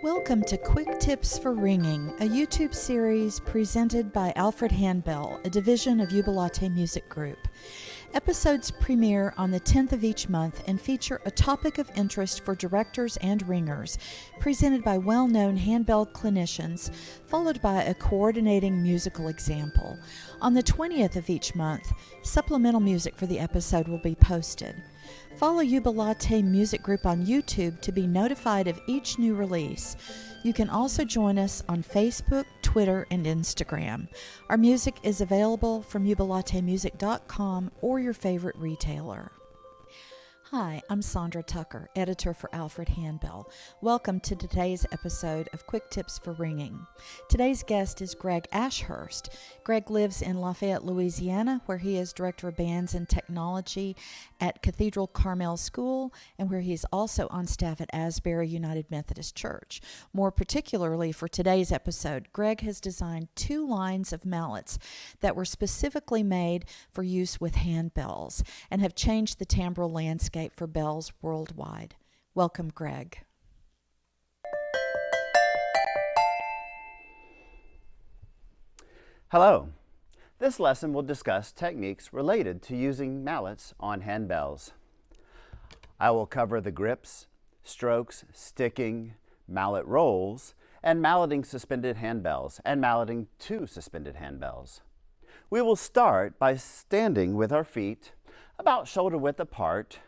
Welcome to Quick Tips for Ringing, a YouTube series presented by Alfred Handbell, a division of Jubilate Music Group. Episodes premiere on the 10th of each month and feature a topic of interest for directors and ringers, presented by well-known handbell clinicians, followed by a coordinating musical example. On the 20th of each month, supplemental music for the episode will be posted. Follow Jubilate Music Group on YouTube to be notified of each new release. You can also join us on Facebook, Twitter, and Instagram. Our music is available from jubilatemusic.com or your favorite retailer. Hi, I'm Sondra Tucker, editor for Alfred Handbell. Welcome to today's episode of Quick Tips for Ringing. Today's guest is Greg Ashurst. Greg lives in Lafayette, Louisiana, where he is director of bands and technology at Cathedral Carmel School, and where he is also on staff at Asbury United Methodist Church. More particularly for today's episode, Greg has designed 2 lines of mallets that were specifically made for use with handbells and have changed the timbral landscape for bells worldwide. Welcome, Greg. Hello. This lesson will discuss techniques related to using mallets on handbells. I will cover the grips, strokes, sticking, mallet rolls, and malleting suspended handbells and malleting 2 suspended handbells. We will start by standing with our feet about shoulder width apart,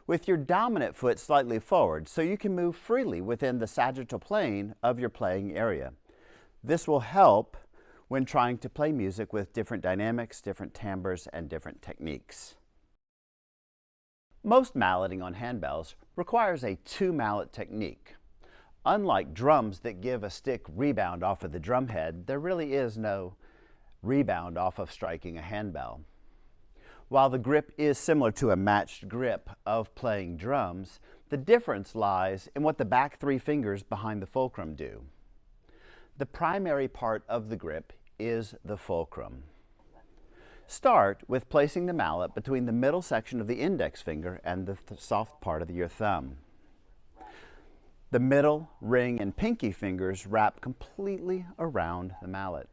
with your dominant foot slightly forward so you can move freely within the sagittal plane of your playing area. This will help when trying to play music with different dynamics, different timbres, and different techniques. Most malleting on handbells requires a 2-mallet technique. Unlike drums that give a stick rebound off of the drum head, there really is no rebound off of striking a handbell. While the grip is similar to a matched grip of playing drums, the difference lies in what the back 3 fingers behind the fulcrum do. The primary part of the grip is the fulcrum. Start with placing the mallet between the middle section of the index finger and the soft part of your thumb. The middle, ring, and pinky fingers wrap completely around the mallet.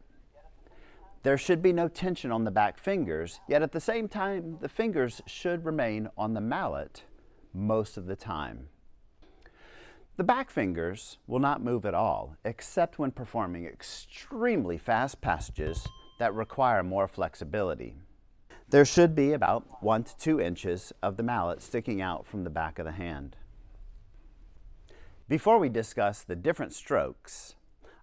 There should be no tension on the back fingers, yet at the same time, the fingers should remain on the mallet most of the time. The back fingers will not move at all, except when performing extremely fast passages that require more flexibility. There should be about 1 to 2 inches of the mallet sticking out from the back of the hand. Before we discuss the different strokes,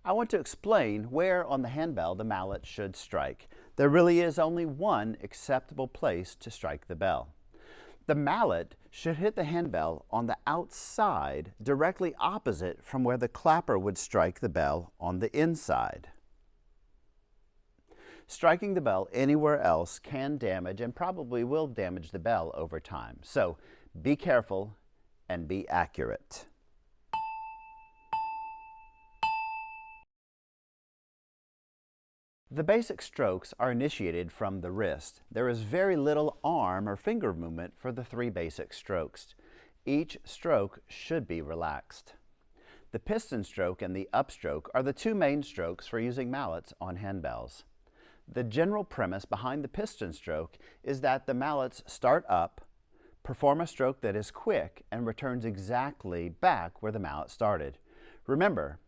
I want to explain where on the handbell the mallet should strike. There really is only one acceptable place to strike the bell. The mallet should hit the handbell on the outside, directly opposite from where the clapper would strike the bell on the inside. Striking the bell anywhere else can damage and probably will damage the bell over time. So be careful and be accurate. The basic strokes are initiated from the wrist. There is very little arm or finger movement for the 3 basic strokes. Each stroke should be relaxed. The piston stroke and the upstroke are the 2 main strokes for using mallets on handbells. The general premise behind the piston stroke is that the mallets start up, perform a stroke that is quick, and returns exactly back where the mallet started. Remember,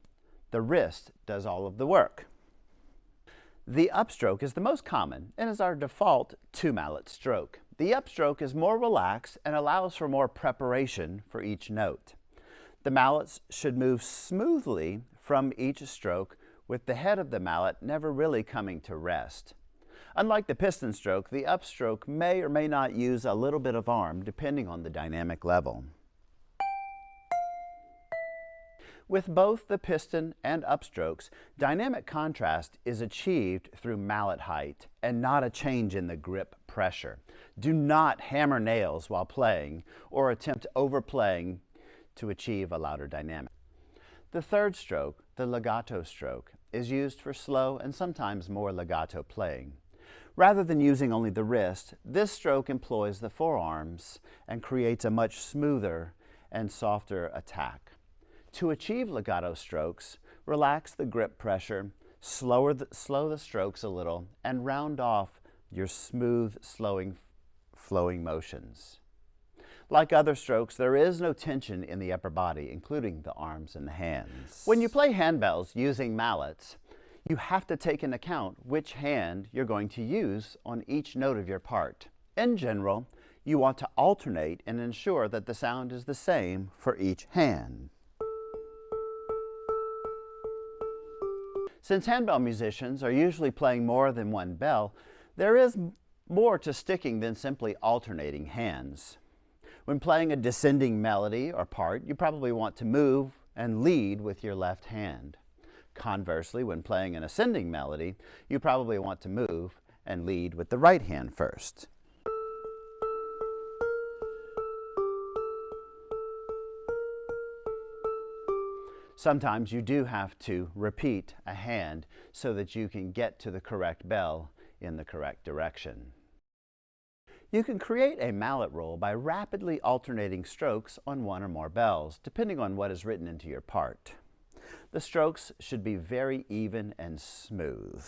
the wrist does all of the work. The upstroke is the most common and is our default 2-mallet stroke. The upstroke is more relaxed and allows for more preparation for each note. The mallets should move smoothly from each stroke, with the head of the mallet never really coming to rest. Unlike the piston stroke, the upstroke may or may not use a little bit of arm depending on the dynamic level. With both the piston and upstrokes, dynamic contrast is achieved through mallet height and not a change in the grip pressure. Do not hammer nails while playing or attempt overplaying to achieve a louder dynamic. The third stroke, the legato stroke, is used for slow and sometimes more legato playing. Rather than using only the wrist, this stroke employs the forearms and creates a much smoother and softer attack. To achieve legato strokes, relax the grip pressure, slow the strokes a little, and round off your smooth, flowing motions. Like other strokes, there is no tension in the upper body, including the arms and the hands. When you play handbells using mallets, you have to take into account which hand you're going to use on each note of your part. In general, you want to alternate and ensure that the sound is the same for each hand. Since handbell musicians are usually playing more than one bell, there is more to sticking than simply alternating hands. When playing a descending melody or part, you probably want to move and lead with your left hand. Conversely, when playing an ascending melody, you probably want to move and lead with the right hand first. Sometimes you do have to repeat a hand so that you can get to the correct bell in the correct direction. You can create a mallet roll by rapidly alternating strokes on one or more bells, depending on what is written into your part. The strokes should be very even and smooth.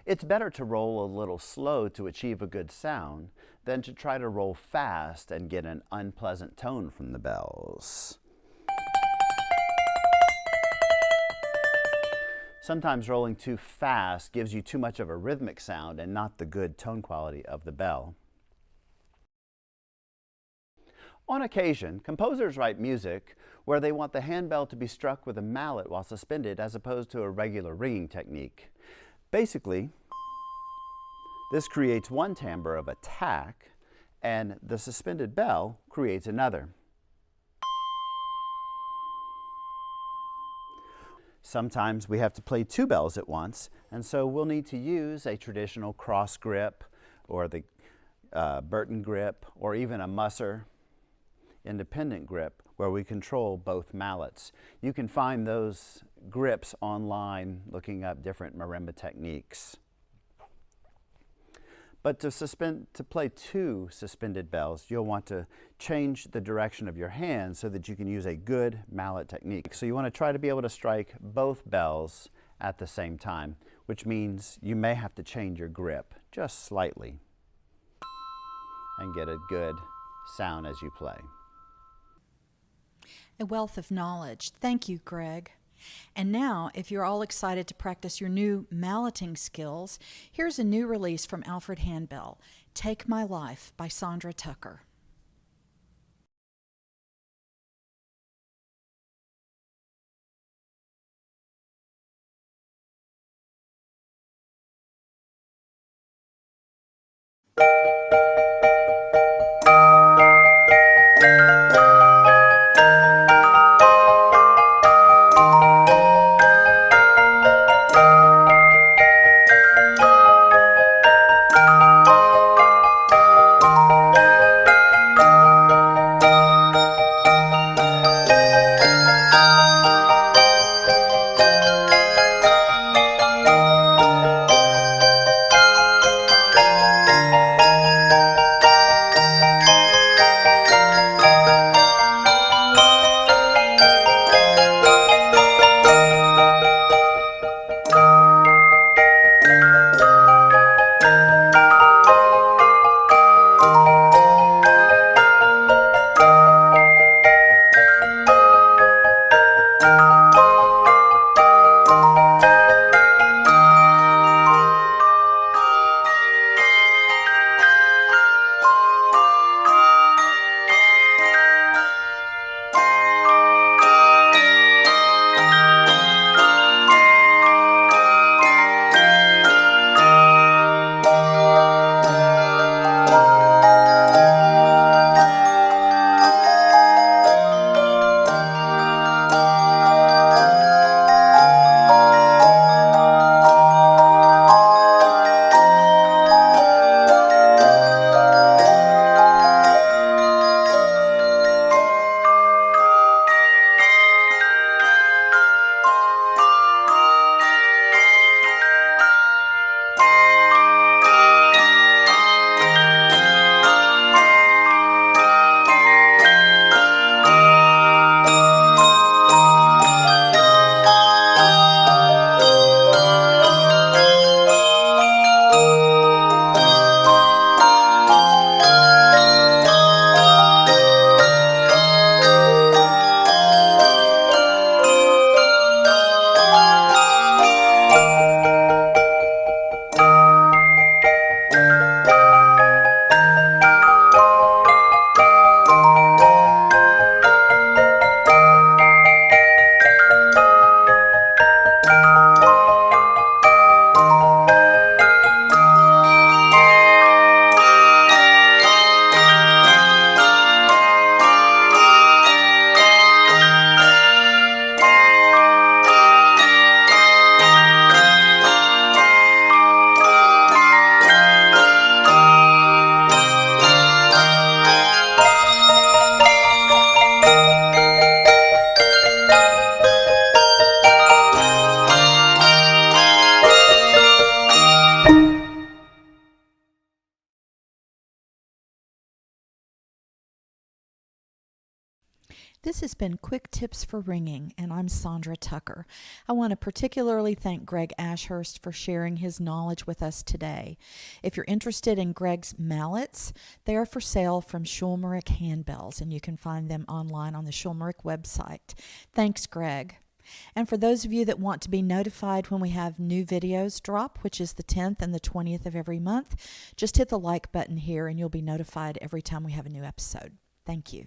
It's better to roll a little slow to achieve a good sound than to try to roll fast and get an unpleasant tone from the bells. Sometimes rolling too fast gives you too much of a rhythmic sound and not the good tone quality of the bell. On occasion, composers write music where they want the handbell to be struck with a mallet while suspended as opposed to a regular ringing technique. Basically, this creates one timbre of attack, and the suspended bell creates another. Sometimes we have to play two bells at once, and so we'll need to use a traditional cross grip or the Burton grip or even a Musser independent grip where we control both mallets. You can find those grips online looking up different marimba techniques. But to play two suspended bells, you'll want to change the direction of your hand so that you can use a good mallet technique. So you want to try to be able to strike both bells at the same time, which means you may have to change your grip just slightly and get a good sound as you play. A wealth of knowledge. Thank you, Greg. And now, if you're all excited to practice your new malleting skills, here's a new release from Alfred Handbell, Take My Life by Sondra Tucker. This has been Quick Tips for Ringing, and I'm Sondra Tucker. I want to particularly thank Greg Ashurst for sharing his knowledge with us today. If you're interested in Greg's mallets, they are for sale from Schulmerich Handbells, and you can find them online on the Schulmerich website. Thanks, Greg. And for those of you that want to be notified when we have new videos drop, which is the 10th and the 20th of every month, just hit the like button here and you'll be notified every time we have a new episode. Thank you.